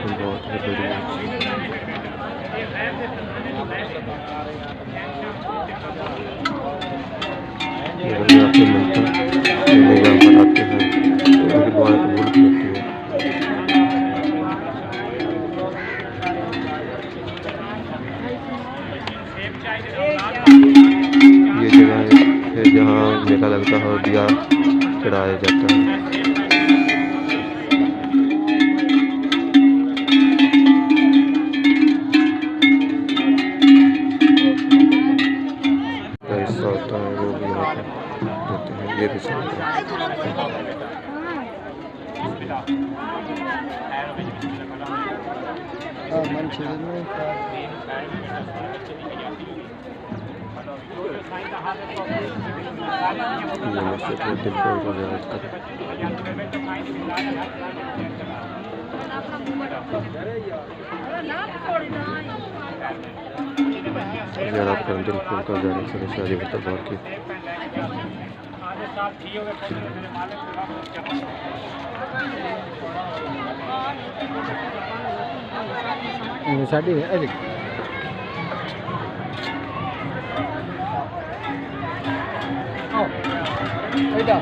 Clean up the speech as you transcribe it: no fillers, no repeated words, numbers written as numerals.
बहुत ही बढ़िया। ये बंदे आके मिलते हैं, ये यहाँ पर आते हैं, उनकी दुआएं कबूल होती हैं। ये जगह है जहाँ मेला लगता है और दिया चढ़ाया जाता है। हिस्सा होता है वो भी यहाँ पर होते हैं। ये हिस्सा होता है। ये मस्जिद है, दिल को ज़ियारत करें। ज़ियारत करें, दिल को का ज़ियारत करें। शादी में दरबार की साड़ी है बेटा